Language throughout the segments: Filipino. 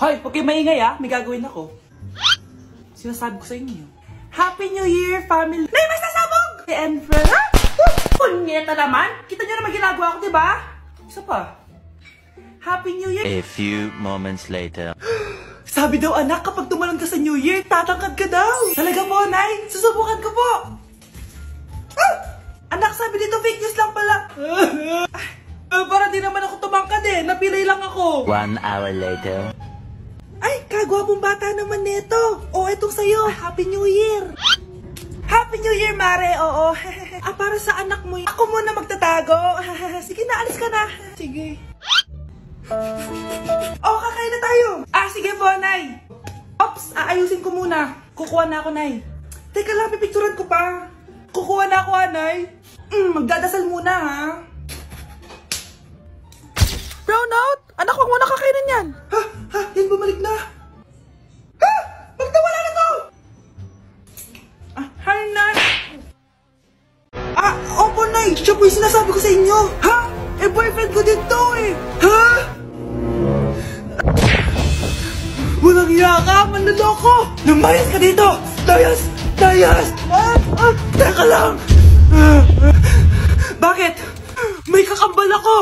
Hoy, huwag kayo maingay may gagawin ako. Sinasabi ko sa inyo. Happy New Year, family! Nay, mas nasabog! And friend, ha? Punyeta naman! Kita nyo naman ginagawa ko, diba? Isa pa. Happy New Year! A few moments later. Sabi daw anak, kapag tumalon ka sa New Year, tatangkad ka daw. Talaga po, Nay? Susubukan ko po. Anak, sabi dito fake news lang pala. Para di naman ako tumangkad napilay lang ako. 1 hour later. Ay, kagwapong bata naman neto. O, etong sa'yo. Happy New Year. Happy New Year, Mare. Oo. Para sa anak mo. Ako muna magtatago. Sige na, alis ka na. Sige. Kakain na tayo. Sige po, Nay. Ops, aayusin ko muna. Kukuha na ako, Nay. Teka lang, pipicturan ko pa. Kukuha na ako, Nay. Magdadasal muna, ha. Brownout! Anak, huwag mo na kakainin yan. Yan bumalik na. Bakit nawala na to? Hi, Nay. Opo, Nay. Siya po yung sinasabi ko sa inyo. Boyfriend ko din to, Walang hiya ka, manloloko! Lumayas ka dito! Layas! Layas! Teka lang! Bakit? May kakambal ako!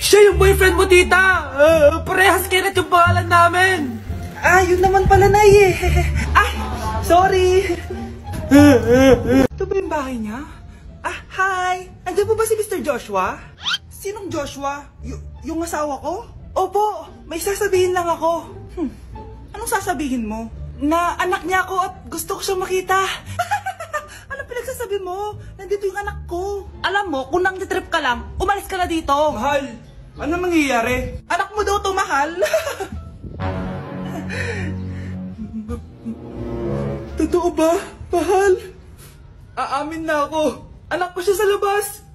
Siya yung boyfriend mo, tita! Parehas Kenneth yung pangalan namin! Yun naman pala, Nay sorry! Ito ba yung bahay niya? Hi! Andiyan po ba si Mr. Joshua? Sinong Joshua? Yung asawa ko? Opo, may sasabihin lang ako. Anong sasabihin mo? Na anak niya ako at gusto ko siyang makita. Anong pinagsasabi mo? Nandito yung anak ko. Alam mo, kung nang-trip ka lang, umalis ka na dito. Mahal, ano mangyayari? Anak mo daw to, mahal. Totoo ba, mahal? Aamin na ako. Anak ko siya sa labas.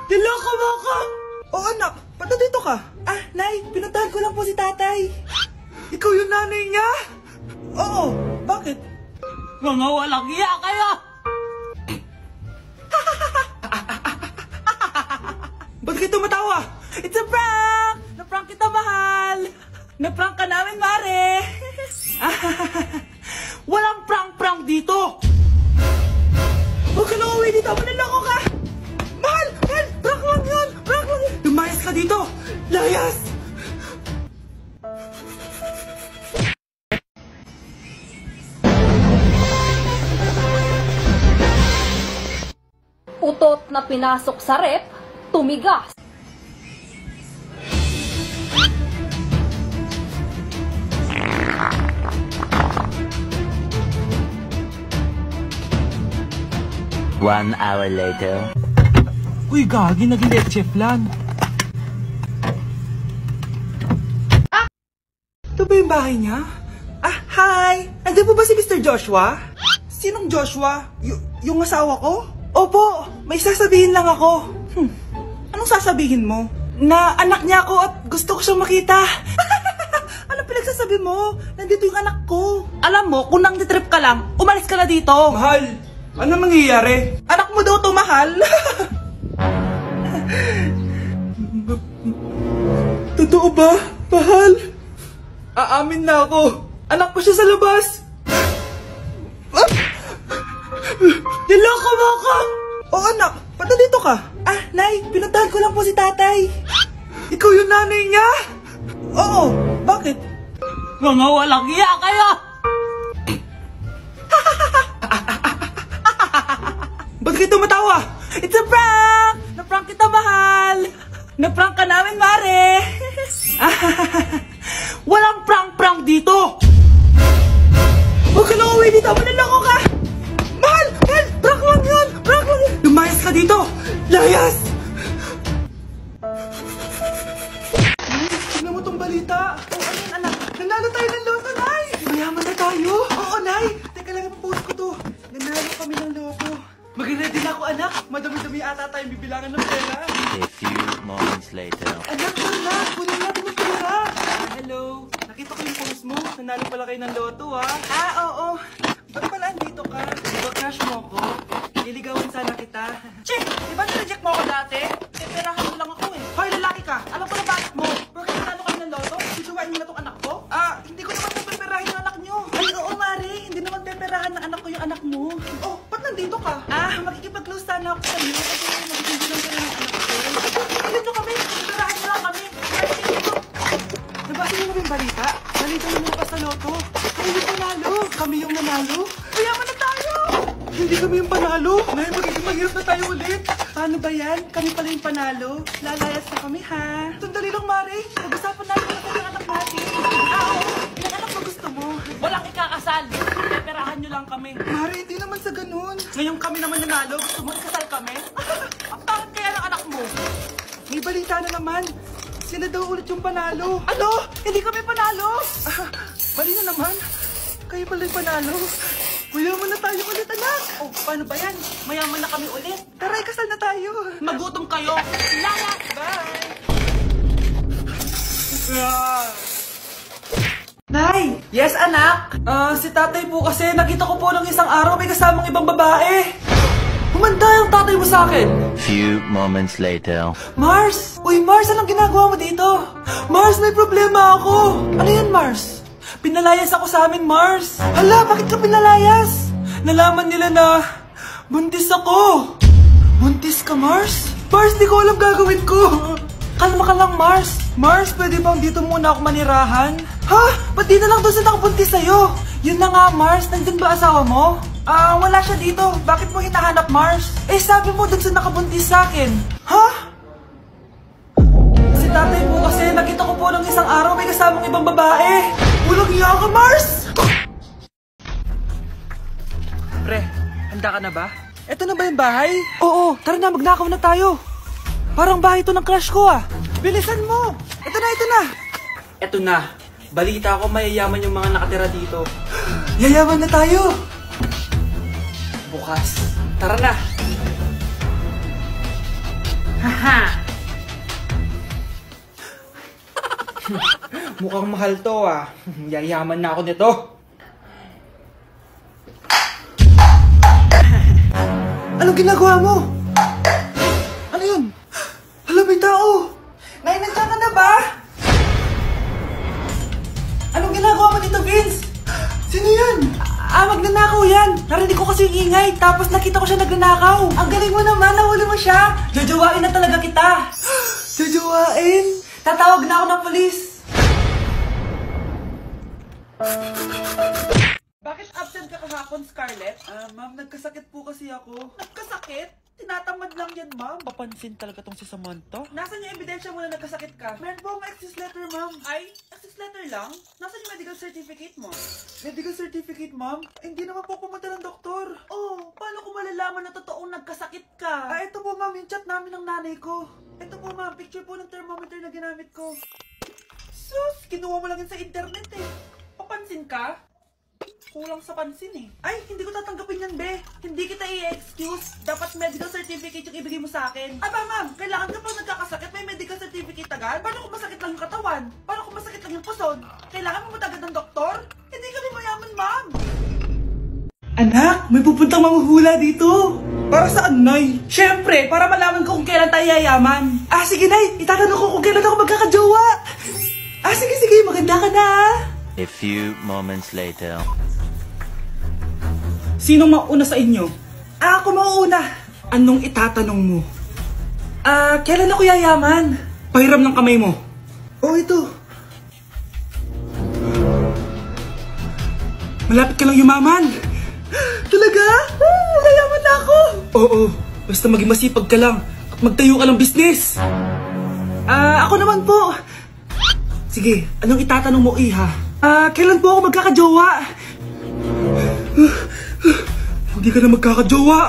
Niloko mo ako! Anak, ba't dito ka? Nay, pinuntahan ko lang po si tatay. Ikaw yung nanay niya? Oo, bakit? Mga walang iya kayo! Ba't kayo tumatawa? It's a prank! Na-prank kita, mahal! Na-prank ka namin, Mare! Walang prank-prank dito! Huwag ka na uwi dito, maniloko ka! Mahal! Mahal! Prank lang yun! Prank lang yun! Lumayas ka dito! Layas! Utot na pinasok sa rep, tumigas. One hour later. Uy, gagi, naging leche flan. Ito ba yung bahay niya? Hi! Andiyan po ba si Mr. Joshua? Sinong Joshua? Yung asawa ko? Opo, may sasabihin lang ako. Anong sasabihin mo? Na anak niya ako at gusto ko siyang makita. Anong pinagsasabi mo? Nandito yung anak ko. Alam mo, kung nang-trip ka lang, umalis ka na dito. Mahal! Ano mangyayari? Anak mo daw to, mahal. Totoo ba, mahal? Aamin na ako. Anak ko siya sa labas. Niloko mo ako! Anak, ba't dito ka? Nay, pinuntahan ko lang po si tatay. Ikaw yung nanay niya? Oo, bakit? Mga walang iya kayo! Ba't kayo tumatawa? It's a prank! Na-prank kita, mahal! Na-prank ka namin, Mare! Walang prank-prank dito! Huwag ka na uwi dito! Maniloko ka! Mahal! Mahal! Prank lang yun! Prank lang yun! Lumayas ka dito! Layas! Tignan mo tong balita! Ano yan, anak? Nanalo tayo ng loto, Nay! Mayaman na tayo! Oo, Nay! Teka lang, ipapost ko to. Nanalo kami ng loto. Mag-ready na ako, anak. Madami-dami ata tayong bibilangan ng pera. A few moments later. Anak, kunin natin yung pera. Hello. Nakita ko yung post mo. Nanalo pala kayo ng loto, ha? Oo. Ba't pala andito ka? Diba crush mo ko? Liligawan sana kita. Che, di ba na-reject mo ako dati? Perahan lang ako, salita. Salita na mga sa loto. Kami yung panalo. Kami yung nanalo. Mayaman na tayo! Hindi kami yung panalo. Nay, magiging mahirap na tayo ulit. Paano ba yan? Kami pala yung panalo. Lalayas na kami, ha? Sandali lang, Mare. Pag-usapan natin ang anak natin. Ilang anak ba gusto mo? Walang ikakasal. Peperahan nyo lang kami. Mare, hindi naman sa ganun. Ngayon kami naman nanalo. Gusto mo ikasal kami? Ang pangit kaya ng anak mo. May balita na naman. Sila daw ulit yung panalo. Ano? Hindi kami panalo. Mali na naman. Kayo pala yung panalo. Mayaman na tayo ulit, anak. Oh, paano ba yan? Mayaman na kami ulit. Tara, ikasal na tayo. Magutom kayo. Lala! Bye! Nay! Yes, anak? Si tatay po kasi nakita ko po ng isang araw may kasamang ibang babae. Humanda yung tatay mo sa akin. Few moments later. Mars! Uy, Mars, anong ginagawa mo dito? Mars, may problema ako. Ano yan, Mars? Pinalayas ako sa amin, Mars. Hala, bakit ka pinalayas? Nalaman nila na buntis ako. Buntis ka, Mars? Mars, di ko alam gagawin ko. Kalma ka lang, Mars. Mars, pwede bang dito muna ako manirahan? Ha? Ba't di na lang doon sa nakabuntis sa'yo? Yun na nga, Mars. Nandun ba asawa mo? Wala siya dito. Bakit mo hinahanap, Mars? Eh, sabi mo dun sa nakabuntis sa akin. Ha? Si tatay po kasi nakita ko po ng isang araw may kasamang ibang babae. Walang iya ka, Mars! Pre, handa ka na ba? Eto na ba yung bahay? Oo, tara na, magnakaw na tayo. Parang bahay to ng crush ko, ah. Bilisan mo! Ito na, ito na! Eto na. Balita ko mayayaman yung mga nakatira dito. Yayaman na tayo! Bukas. Tara na! Haha! Mukhang mahal to, ah. Yayaman na ako nito. Anong ginagawa mo? Ano yun? Hala, may tao! Nay, nandiyan ka na ba? Anong ginagawa mo dito, Vince? Sino yan? Magnanakaw yan. Narinig ko kasi yung ingay, tapos nakita ko siya nagnanakaw. Ang galing mo naman, nahuli mo siya. Jojowain na talaga kita. Jojowain? Tatawag na ako ng polis. Bakit absent ka kahapon, Scarlett? Ma'am, nagkasakit po kasi ako. Nagkasakit? Tinatamad lang yan, ma'am. Papansin talaga tong si Samantha. Nasaan yung ebidensya mo na nagkasakit ka? Meron po akong excuse letter, ma'am. Ay, excuse letter lang? Nasaan yung medical certificate mo? Medical certificate, ma'am? Hindi naman po pumunta ng doktor. Oh, paano ko malalaman na totoong nagkasakit ka? Ito po, ma'am, yung chat namin ng nanay ko. Ito po, ma'am, picture po ng thermometer na ginamit ko. Sus, kinuha mo lang yun sa internet eh. Papansin ka? Kulang sa pansin eh. Ay, hindi ko tatanggapin yan, be. Hindi kita i-excuse. Dapat medical certificate yung ibigay mo sa akin. Aba, ma'am, kailangan ka pang nagkakasakit, may medical certificate agad? Paano kung masakit lang yung katawan? Paano kung masakit lang yung puson? Kailangan mo agad ng doktor? Hindi kami mayaman, ma'am. Anak, may pupuntang manghuhula dito. Para saan, Nay? Siyempre, para malaman ko kung kailan tayo yayaman. Sige, Nay. Itatanong ko kung kailan ako magkakajowa. Sige, maganda ka na. A few moments later. Sinong mauna sa inyo? Ako mauuna. Anong itatanong mo? Kailan ako yayaman? Pahiram ng kamay mo. Ito. Malapit ka lang yumaman. Talaga? Yayaman na ako. Oo, basta maging masipag ka lang at magtayo ka ng business. Ako naman po. Sige, anong itatanong mo, Iha? Kailan po ako magkakajowa? Hindi ka na magkakajowa.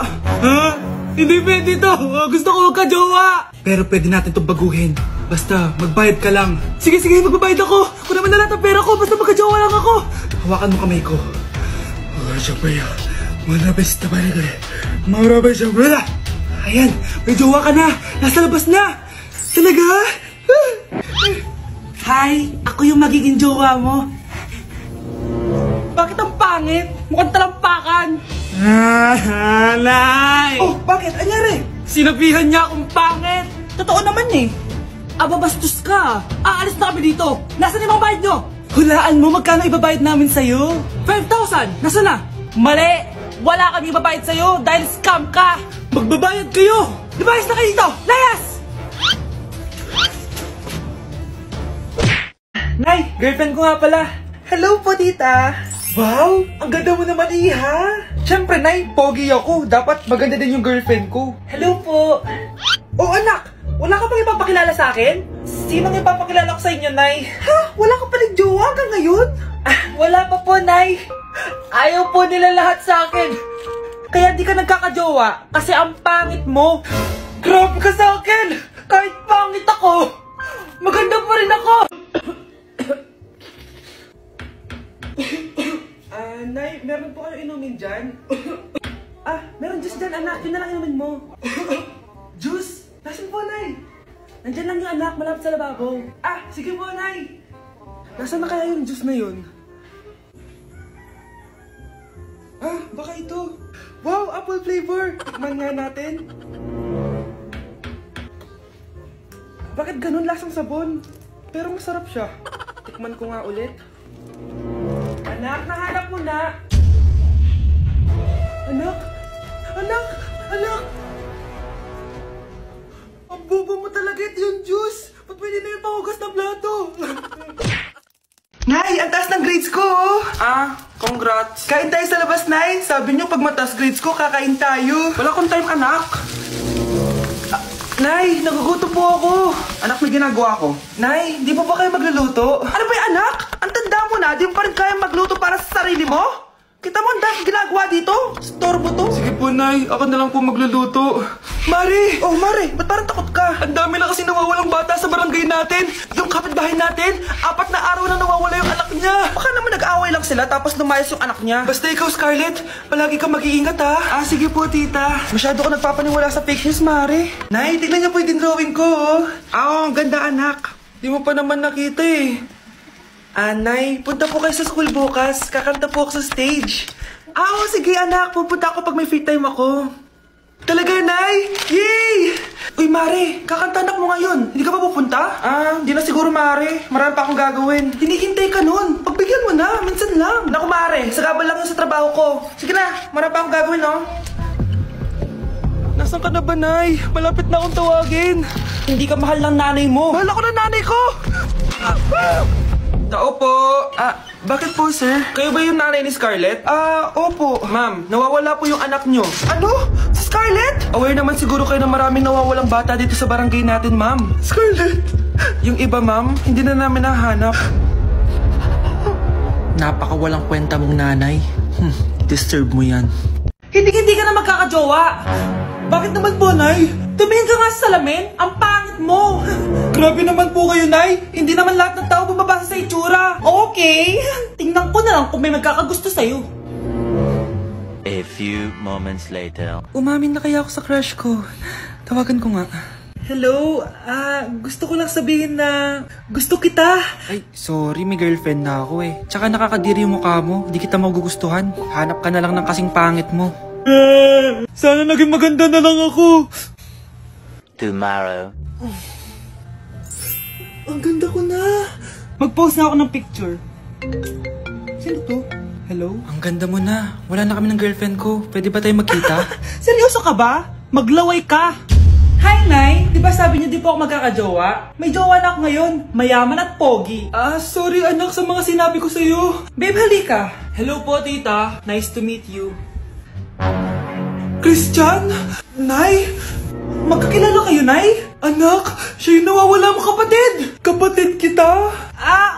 Hindi pwede to. Gusto ko magkajowa. Pero pwede natin itong baguhin. Basta magbayad ka lang. Sige, magbabayad ako. Kung naman na lahat ang pera ko, basta magkajowa lang ako. Hawakan mo kamay ko. Ayan, may jowa ka na. Nasa labas na. Talaga? Hi, ako yung magiging jowa mo. Bakit ang pangit? Mukhang talampakan. Nay! Oh, bakit? Anyari? Sinabihan niya akong pangit. Totoo naman eh. Bastos ka. Aalis na kami dito. Nasaan yung mga bayad nyo? Hulaan mo magkano ibabayad namin sa'yo? 5,000. Nasaan na? Mali. Wala kami ibabayad sa'yo dahil scam ka. Magbabayad kayo. Lumayas na kayo dito. Layas! Nay, Girlfriend ko nga pala. Hello po, tita. Wow, ang ganda mo naman, Iha. Siyempre, Nay, pogi ako. Dapat maganda din yung girlfriend ko. Hello po. Oh, anak, wala ka pang ipapakilala sa akin? Sinong ipapakilala ko sa inyo, Nay? Ha? Wala ka palang jowa hanggang ngayon? Ah, wala pa po, Nay. Ayaw po nila lahat sa akin. Kaya di ka nagkakajowa kasi ang pangit mo. Grabe ka sa akin. Kahit pangit ako, maganda pa rin ako. Nay, meron po kayo inumin dyan? Meron juice dyan, anak. Yun na lang inumin mo. Juice? Nasaan po, Nay? Nandyan lang yung anak, malapit sa lababo. Sige po, Nay. Nasaan na kaya yung juice na yun? Baka ito. Wow, apple flavor. Tikman nga natin. Bakit ganun lasang sabon? Pero masarap siya. Tikman ko nga ulit. Anak, nahanap mo na. Anak! Anak! Anak! Ang bobo mo talaga ito yung juice. Ba't pwede na yung pahugas ng plato? Nay, ang taas ng grades ko, oh. Congrats. Kain tayo sa labas, Nay. Sabi niyo pag mataas grades ko, kakain tayo. Wala akong time, anak. Nay, nagugutom po ako. Anak, may ginagawa ko. Nay, di mo ba kayo magluluto? Ano ba yung anak? Ang tanda mo na, di mo pa rin kaya magluto para sa sarili mo? Kita mo ang dami ginagawa dito? Storbo to? Sige po, Nay. Ako na lang po magluluto. Mari! Oh, Mari, ba't parang takot ka? Ang dami na kasi nawawalang bata sa barangay natin. Yung kapitbahay natin, 4 na araw na nawawala yung anak niya. Baka naman nag-aaway lang sila tapos lumayas yung anak niya. Basta ikaw, Scarlett, palagi kang mag-iingat, ha? Sige po, tita. Masyado ko nagpapaniwala sa fake news, Mari. Nay, tignan niyo po yung drawing ko, oh. Ang ganda, anak. Di mo pa naman nakita, eh. Nay, punta po kayo sa school bukas. Kakanta po ako sa stage. Sige anak. Pupunta ako pag may free time ako. Talaga, Nay? Yay! Uy, Mare, kakanta anak mo ngayon. Hindi ka pa pupunta? Hindi na siguro, Mare. Marami pa akong gagawin. Hinihintay ka nun. Pagbigyan mo na. Minsan lang. Naku, Mare. Sagabal lang yun sa trabaho ko. Sige na. Marami pa akong gagawin, no? Nasaan ka na ba, Nay? Malapit na akong tawagin. Hindi ka mahal ng nanay mo. Mahal ako ng nanay ko! Tao po. Bakit po, sir? Kayo ba yung nanay ni Scarlett? Opo. Ma'am, nawawala po yung anak nyo. Ano? Si Scarlett? Aware naman siguro kayo na maraming nawawalang bata dito sa barangay natin, ma'am. Scarlett? Yung iba, ma'am, hindi na namin nahanap. Napakawalang kwenta mong nanay. Disturb mo yan. Hindi ka na magkakajowa. Bakit naman po, Nay? Tumingin ka nga sa salamin. Ang pangit mo. Grabe naman po kayo, Nay. Hindi naman lahat ng tao bumabasa sa itsura. Okay. Tingnan ko na lang kung may magkakagusto sa'yo. A few moments later. Umamin na kaya ako sa crush ko. Tawagan ko nga. Hello? Gusto ko lang sabihin na gusto kita. Ay, sorry. May girlfriend na ako eh. Tsaka nakakadiri yung mukha mo. Di kita magugustuhan. Hanap ka na lang ng kasing pangit mo. Sana naging maganda na lang ako. Tomorrow. Ang ganda ko na. Mag-post na ako ng picture. Sino to? Hello? Ang ganda mo na. Wala na kami ng girlfriend ko. Pwede ba tayo magkita? Seryoso ka ba? Maglaway ka. Hi, Nay. Di ba sabi niyo di po ako magkakajowa? May jowa na ako ngayon. Mayaman at pogi. Sorry anak sa mga sinabi ko sa'yo. Babe, halika. Hello po, tita. Nice to meet you. Christian? Nay? Magkakilala kayo, Nay? Anak, siya yung nawawala mo kapatid. Kapatid kita?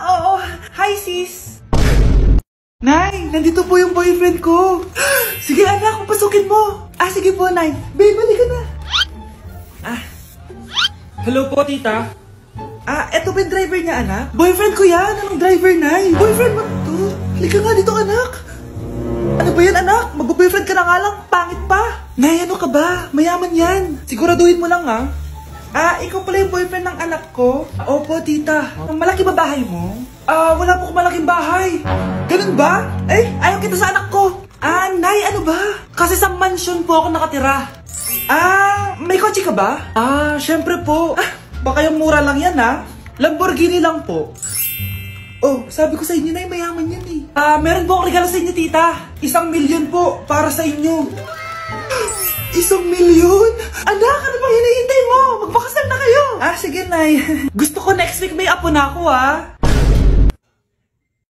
Oo. Hi, sis. Nay, nandito po yung boyfriend ko. Sige, anak, papasukin mo. Sige po, Nay. Babe, halika na. Hello po, tita. Eto ba yung driver niya, anak? Boyfriend ko yan. Anong driver, Nay? Boyfriend mo to? Halika nga dito, anak. Ano ba yan, anak? Mag-boyfriend ka na nga lang. Pangit pa. Nay, ano ka ba? Mayaman yan. Siguraduhin mo lang, ha? Ikaw pala yung boyfriend ng anak ko? Opo, tita. Malaki ba bahay mo? Wala po akong malaking bahay. Ganun ba? Ayaw kita sa anak ko. Nay, ano ba? Kasi sa mansion po ako nakatira. May kotse ka ba? Syempre po. Baka yung mura lang yan, ha? Lamborghini lang po. Oh, sabi ko sa inyo, Nay, mayaman yan eh. Meron po akong regalo sa inyo, tita. 1,000,000 po para sa inyo. 1,000,000? Anak, ano bang hinihintay mo? Magpakasal na kayo. Sige, Nay. Gusto ko next week may apo na ako,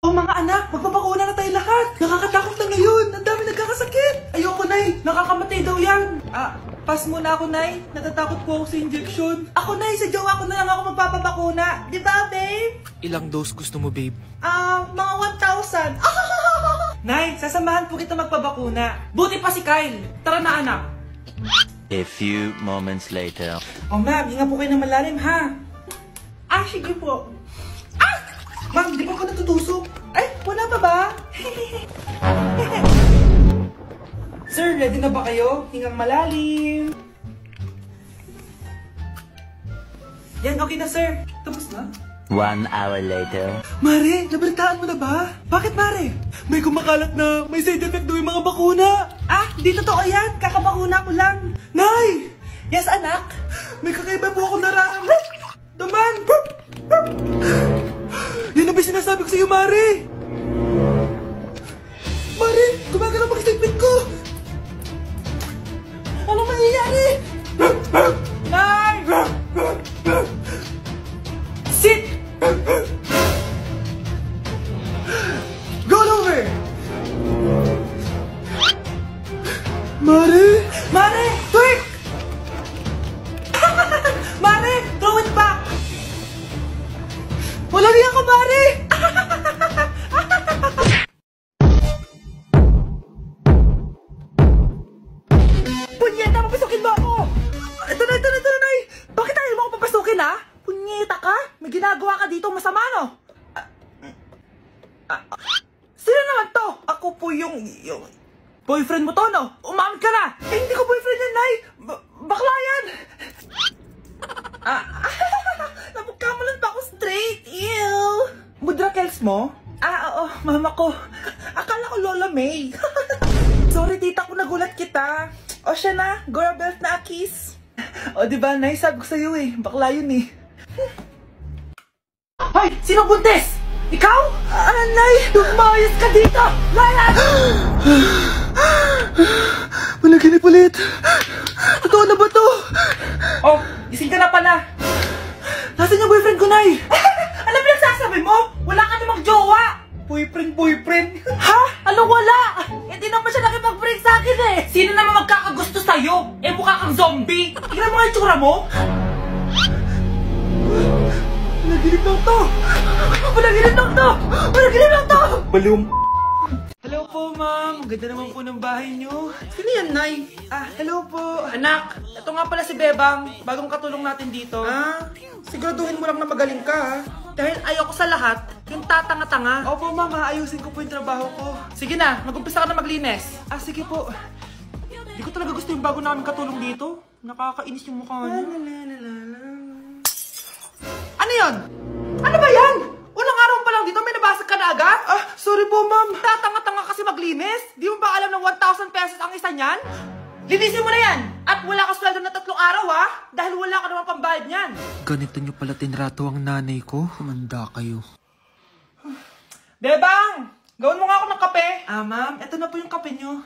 Oh mga anak, magpapakuna na tayo lahat. Nakakatakot na ngayon. Ang dami nagkakasakit. Ayoko, Nay. Nakakamatay daw yan. Pass muna ako, Nay. Natatakot po ako sa injection. Ako, Nay. Sa jowa ko na lang ako magpapabakuna. Di ba, babe? Ilang dose gusto mo, babe? Mga 1,000. Nay, sasamahan po kita magpabakuna. Buti pa si Kyle. Tara na, anak. A few moments later. Oh, ma'am, hinga po kayo ng malalim, ha? Sige po. Ma'am, di ba ako natutusok? Ay, wala pa ba? Sir, ready na ba kayo? Hingang malalim. Yan, okay na, sir. Tapos na? 1 hour later. Mare, nabalitaan mo na ba? Bakit, Mare? May kumakalat na may side effect daw yung mga bakuna. Di totoo yan. Kakabakuna ko lang. Nay! Yes, anak? May kakaiba po ako nararamdaman. Daman! Yan na ba sinasabi ko sa'yo, Mare? Mare, gumagana mag-statement ko. Ano mangyayari? Nay! Sit! Roll over! Mare! Mare! Twerk! Mare! Throw it back! Wala niya ka, Mare! Punyeta, papasukin mo ako! Ito na, Nay! Bakit ayaw mo ako papasukin, ha? Punyeta ka? May ginagawa ka dito masama, no? Sino naman to? Ako po yung boyfriend mo to, no? Umamin ka na! Hindi ko boyfriend yan, Nay! Bakla yan! Napagkamalan pa ako straight! Ew! Mudra Kels mo? Oo, mama ko. Akala ko Lola May. Sorry, tita ko, nagulat kita. O siya na, Gora Belt na Akis. O diba, Nay, sabi ko sa'yo eh. Bakla yun eh. Hoy! Sino buntis? Ikaw? Nay! Lumayas ka dito! Layas! Managinip ulit. Totoo na ba to? Oh, gising ka na pala. Nasaan yung boyfriend ko, Nay? Ano pinagsasabi mo? Wala ka namang jowa! Boyfriend? Ha? Anong wala? Hindi naman siya nakipag-break sa akin eh! Sino naman magkakagusto sa'yo? Mukha kang zombie! Tingnan mo nga yung tsura mo! Panaginip lang to! Balum! Hello po, ma'am. Ganda naman po ng bahay niyo. Sino yan, Nay? Hello po. Anak, ito nga pala si Bebang. Bagong katulong natin dito. Siguraduhin mo lang na magaling ka, ha? Dahil ayoko sa lahat, yung tatanga-tanga. Opo, ma'am. Ayusin ko po yung trabaho ko. Sige na, mag-umpisa ka na maglinis. Sige po. Hindi ko talaga gusto yung bago namin katulong dito. Nakakainis yung mukha niya. Ano yun? Ano ba yan? Unang araw pa lang dito, may nabasag ka na agad? Sorry po, ma'am. Tatanga-tanga kasi maglinis. Di mo ba alam na 1,000 pesos ang isa niyan? Linisin mo na yan! At wala ka sweldo na 3 araw, ha? Dahil wala ka naman pambayad niyan. Ganito nyo pala tinrato ang nanay ko. Humanda kayo. Bebang! Gawin mo nga ako ng kape. Ma'am, eto na po yung kape nyo.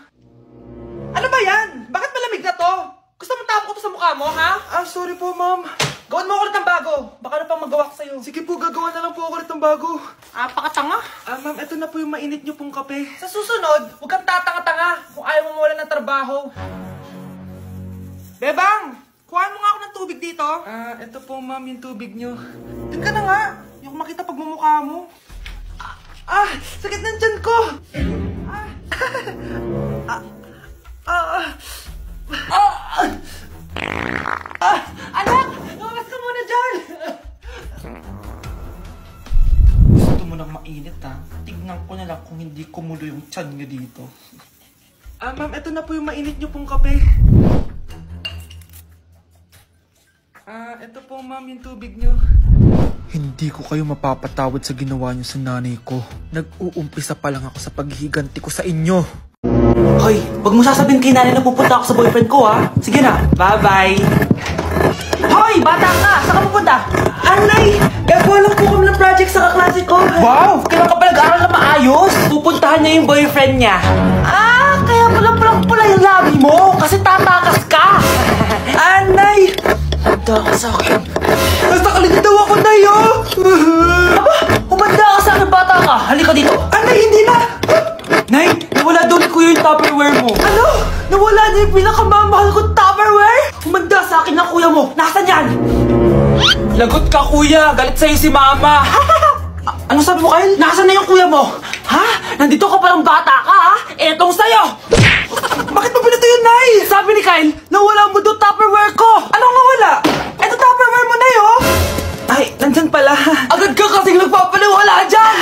Ano ba yan? Bakit malamig na to? Gusto mo tapok ko to sa mukha mo, ha? Sorry po, ma'am. Gawin mo ako ulit ng bago. Baka na pang magawa ko sa'yo. Sige po, gagawa na lang po ako ulit ng bago. Pakatanga. Ma'am, eto na po yung mainit nyo pong kape. Sa susunod, huwag kang tatanga-tanga kung ayaw mo mawala ng trabaho. Bebang! Kuhaan mo nga ako ng tubig dito. Eto po, ma'am, yung tubig nyo. Doon ka na nga. Yung makita pagmumukha mo. Sakit ng tiyan ko. Anak! Lumabas ka muna dyan! Gusto mo nang mainit, ha? Tignan ko na lang kung hindi kumulo yung tiyan nyo dito. Ma'am, eto na po yung mainit nyo pong kape. Eto po, ma'am, yung tubig nyo. Hindi ko kayo mapapatawad sa ginawa nyo sa nanay ko. Nag-uumpisa pa lang ako sa paghihiganti ko sa inyo. Hoy, wag mo sasabihin kay nanay na pupunta ako sa boyfriend ko, ha? Sige na, bye-bye. Hoy, bata ka! Saan ka pupunta? Anay! Gagawa lang po kami ng project sa kaklase ko. Wow! Kailan ka pa nag-aaral na maayos? Pupuntahan niya yung boyfriend niya. Kaya pula yung labi mo kasi tatakas ka. Anay! Humanda ka sa akin. Nasa kalingin daw ako, Nay, oh! Aba, humanda ka sa akin, bata ka? Halika dito. Nay, hindi na! Nay, nawala doon kuya yung Tupperware mo. Ano? Nawala na yung pinakamamahal kong Tupperware? Humanda sa akin ng kuya mo. Nasaan yan? Lagot ka kuya. Galit sa'yo si mama. Ano sabi mo, Kyle? Nasaan na yung kuya mo? Ha? Nandito ka palang bata ka, ha? Etong sa'yo. Bakit mo pinato yun, Nay? Sabi ni Kyle, nawala mo doon Tupperware ko. Ano nga wala? Eto Tupperware mo, Nay, oh! Ay, nandyan pala. Agad ka kasing nagpapaliwala dyan.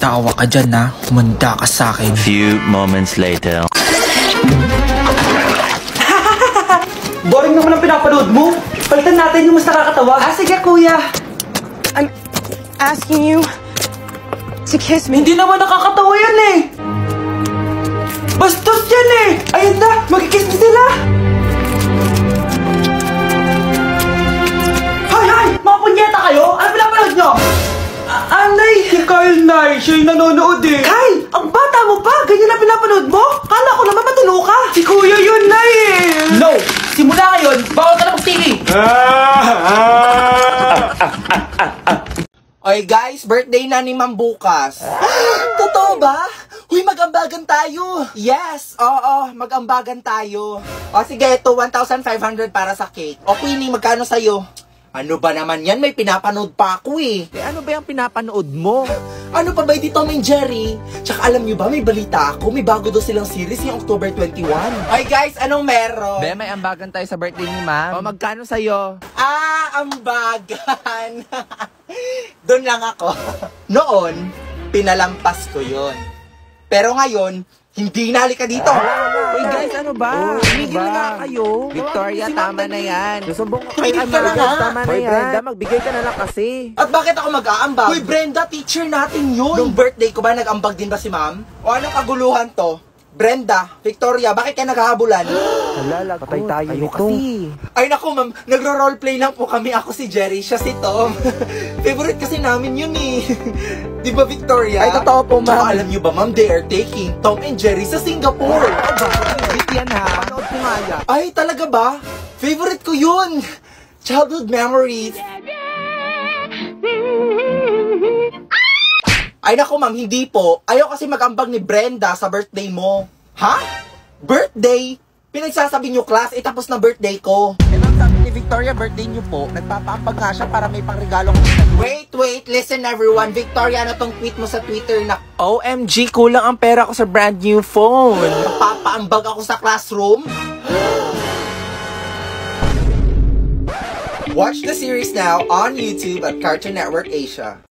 Tawa ka dyan na, humanda ka sa akin. Few moments later. Boring naman ang pinapanood mo. Palitan natin yung mas nakakatawa. Sige, kuya. I'm asking you to kiss me. Hindi naman nakakatawa yan eh. Bastos yan eh. Ayun na, magkikiss na sila. Hay! Mga punyeta kayo? Ano pinapanood nyo? Nay! Si Kyle, Nay. Siya yung nanonood eh. Kyle! Ang bata mo pa! Ganyan na pinapanood mo? Kala ko naman matino ka. Si Kuya yun, Nay eh. No, simula ngayon, bawal ka na mag-TV. Oy guys, birthday na ni Ma'am bukas. Totoo ba? Huy, mag-ambagan tayo. Yes, oo, mag-ambagan tayo. O sige, ito 1,500 para sa cake. O Queenie, magkano sa'yo? Ano ba naman yan? May pinapanood pa ako eh. Ano ba yung pinapanood mo? Ano pa ba yung Tom and Jerry? Tsaka alam nyo ba, may balita ako. May bago daw silang series yung October 21. Oy guys, anong meron? Be, may ambagan tayo sa birthday ni ma'am. O magkano sa'yo? Ambagan. Doon lang ako. Noon, pinalampas ko yon. Pero ngayon, hindi na, halika dito. Uy guys, ano ba? Tumigil na nga kayo. Victoria, tama na yan. Susumbong ko kay Tumigil ka na nga. Tama na yan. Brenda, magbigay ka na lang kasi. At bakit ako mag-aambag? Uy, Brenda, teacher natin yun. Nung birthday ko ba, nag-ambag din ba si ma'am? O anong kaguluhan to? Brenda, Victoria, bakit kayo naghahabulan? Halala, patay tayo nito. Ay naku ma'am, nagro-roleplay lang po kami. Ako si Jerry, siya si Tom. Favorite kasi namin yun eh. Di ba Victoria? Ay, totoo po, ma'am. Tsaka alam nyo ba ma'am, they are taking Tom and Jerry sa Singapore. Bit yan ha. Panood ko nga yan. Ay, talaga ba? Favorite ko yun. Childhood memories. Ay naku ma'am, hindi po. Ayaw kasi mag-ambag ni Brenda sa birthday mo. Ha? Birthday? Pinagsasabi niyo class, tapos na birthday ko. Eh ma'am, sabi ni Victoria, birthday niyo po. Nagpapaambag nga siya para may pangregalo ko. Wait, listen everyone. Victoria, ano tong tweet mo sa Twitter na OMG, kulang ang pera ko sa brand new phone. papaambag ako sa classroom? Watch the series now on YouTube at Cartoon Network Asia.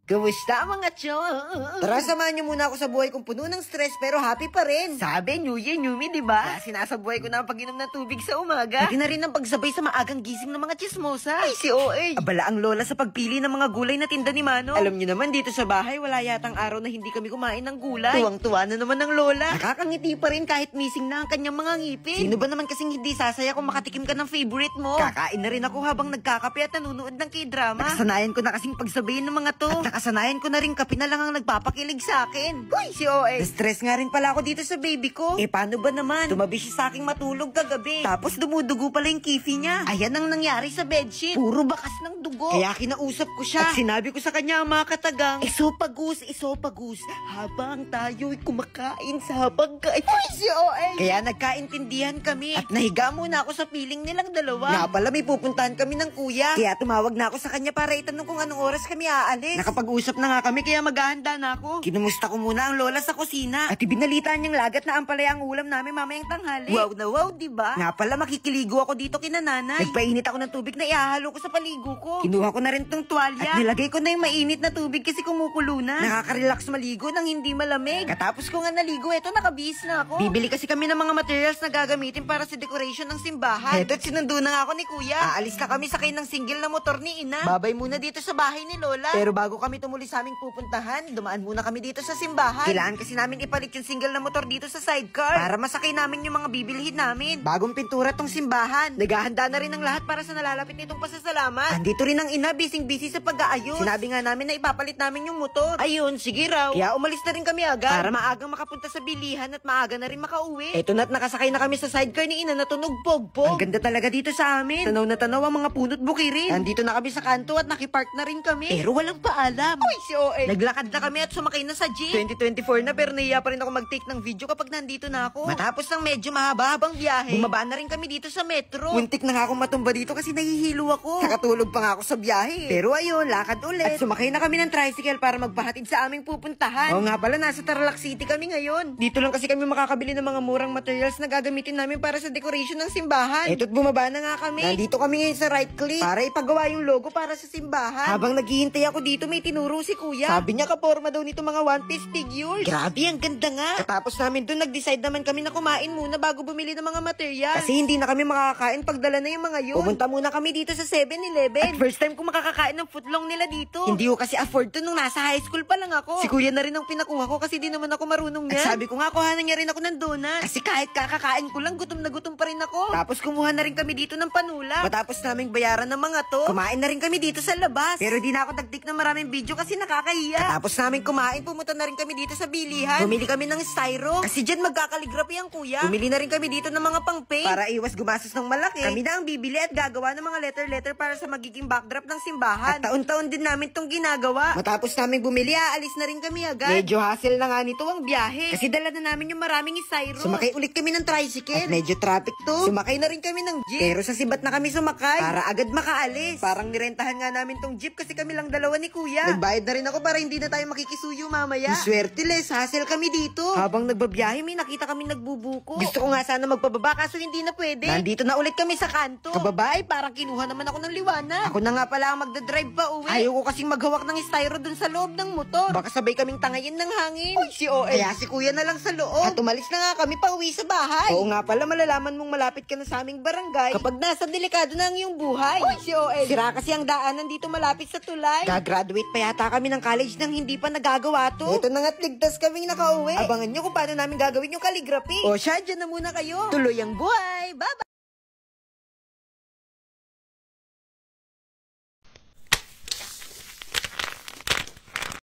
Kamusta mga chong? Tara, samahan niyo muna ako sa buhay kong puno ng stress pero happy pa rin. Sabi, New Year, New Me, diba? Kaya sinasabuhay ko na ang pag-inom ng tubig sa umaga. Pwede na rin ang pagsabay sa maagang gising ng mga chismosa. Ay, si OA. Abala ang lola sa pagpili ng mga gulay na tinda ni Mano. Alam niyo naman, dito sa bahay, wala yatang araw na hindi kami kumain ng gulay. Tuwang-tuwa na naman ng lola. Nakakangiti pa rin kahit missing na ang kanyang mga ngipin. Sino ba naman kasing hindi sasaya kung makatikim ka ng favorite mo? Kakain na rin ako habang nagkakape at nanonood ng K-drama. Nakasanayan ko na kasing pagsabayin ng mga to. At nakasanayan ko na rin kape na lang ang nagpapakilig sa akin. Hoy, si OA. Na-stress nga rin pala ako dito sa baby ko. Eh, paano ba naman? Tumabi siya sa aking matulog kagabi. Tapos dumudugo pala yung kifi niya. Ayan ang nangyari sa bedsheet. Puro bakas ng dugo. Kaya kinausap ko siya. At sinabi ko sa kanya ang mga katagang, Isopagus, habang tayo'y kumakain sa habang-kain. Hoy, si OA. Kaya nagkaintindihan kami. At nahiga muna ako sa piling nilang dalawa. Nga pala, may pupuntahan kami ng kuya. Kaya tumawag na ako sa kanya para itanong kung anong oras kami aalis. Nakapag-usap na nga kami kaya maghahanda na ako. Kinumusta ko muna ang lola sa kusina. At ibinalita niyang lagat na ampalaya ang ulam namin mamayang tanghali. Wow na wow, diba? Nga pala, makikiligo ako dito kina nanay. Nagpainit ako ng tubig na ihahalo ko sa paligo ko. Kinuha ko na rin tong tuwalya. At nilagay ko na yung mainit na tubig kasi kumukulo na. Nakaka-relax maligo nang hindi malamig. Katapos ko nga naligo, eto nakabihis na ako. Bibili kasi kami ng mga materials na gagamitin para sa decoration ng simbahan. Eto't sinundo na nga ako ni kuya. Aalis na kami sakay ng single na motor ni ina. Babay muna dito sa bahay ni lola. Pero bago kami tumuli sa aming pupuntahan, dumaan muna kami dito sa simbahan. Kailangan kasi namin ipalit yung single na motor dito sa sidecar para masakay namin yung mga bibilhin namin. Bagong pintura tong simbahan. Naghahanda na rin ang lahat para sa nalalapit nitong pasasalamat. Andito rin ang ina, busy sa pag-aayos. Sinabi nga namin na ipapalit namin yung motor. Ayun, sige raw. Kaya umalis na rin kami agad para maagang makapunta sa bilihan at maaga na rin makauwi. Eto na't nakasakay na kami sa sidecar ni ina na tunog pogpog. Ang ganda talaga dito sa amin. Tanaw na tanaw ang mga punot bukirin. Andito na kami sa kanto at nakipark na rin kami. Pero walang paalam. alam. Uy, si OA. Naglakad na kami at sumakay na sa jeep. 2024 na pero nahiya pa rin ako mag-take ng video kapag nandito na ako. Matapos ng medyo mahaba-habang biyahe, bumaba na rin kami dito sa metro. Muntik na nga akong matumba dito kasi nahihilo ako. Nakatulog pa nga ako sa biyahe. Pero ayun, lakad ulit. At sumakay na kami ng tricycle para magpahatid sa aming pupuntahan. Oo nga pala, nasa Tarlac City kami ngayon. Dito lang kasi kami makakabili ng mga murang materials na gagamitin namin para sa decoration ng simbahan. Eto't bumaba na nga kami. Nandito kami ngayon sa right click para ipagawa yung logo para sa simbahan. Habang naghihintay ako dito, may tinuro si kuya. Sabi niya kaporma daw nito mga One Piece figures. Grabe, ang ganda nga. Katapos namin dun, nag-decide naman kami na kumain muna bago bumili ng mga material. Kasi hindi na kami makakakain pag dala na yung mga yun. Pumunta muna kami dito sa 7-Eleven. At first time ko makakakain ng footlong nila dito. Hindi ko kasi afford to nung nasa high school pa lang ako. Si kuya na rin ang pinakuha ko kasi di naman ako marunong yan. At sabi ko nga, kuhanan niya rin ako ng donut. Kasi kahit kakakain ko lang, gutom na gutom pa rin ako. Tapos kumuha na rin kami dito ng panula. Matapos naming bayaran ng mga to, kumain na rin kami dito sa labas. Pero di na ako dagdik ng maraming video kasi nakakahiya. Tapos namin kumain, pumunta na rin kami dito sa bilihan. Bumili kami ng styro. Kasi dyan magkakaligrapi ang kuya. Bumili na rin kami dito ng mga pang-paint. Para iwas gumastos ng malaki. Kami na ang bibili at gagawa ng mga letter-letter para sa magiging backdrop ng simbahan. At taon-taon din namin tong ginagawa. Matapos namin bumili, aalis na rin kami agad. Medyo hassle na nga nito ang biyahe. Kasi dala na namin yung maraming styro. Sumakay ulit kami ng tricycle. At medyo traffic to. Sumakay na rin kami ng jeep. Pero sa Sibat na kami sumakay. Para agad makaalis. Parang nirentahan nga namin tong jeep kasi kami lang dalawa ni kuya. Nagbayad na rin ako para hindi na tayo makikisuyo mamaya. Swerte les, hassle kami dito. Habang nagbabiyahe, may nakita kami nagbubuko. Gusto ko nga sana magpababa kaso hindi na pwede. Nandito na ulit kami sa kanto. Kababay, parang kinuha naman ako ng liwanag. Ako na nga pala ang magdadrive pa uwi. Ayaw ko kasing maghawak ng styro dun sa loob ng motor. Baka sabay kaming tangayin ng hangin. Uy, si OL. Kaya si kuya na lang sa loob. At umalis na nga kami pa uwi sa bahay. Oo nga pala, malalaman mong malapit ka na sa aming barangay kapag nasa delikado na ang iyong buhay. Uy, si OL. Sira kasi ang daanan dito malapit sa tulay. Gagraduate pa yata kami ng college nang hindi pa nagagawa to. Ito na nga't ligtas kaming nakauwi. Abangan nyo kung paano namin gagawin yung calligraphy. O siya, dyan na muna kayo. Tuloy ang buhay. Bye-bye!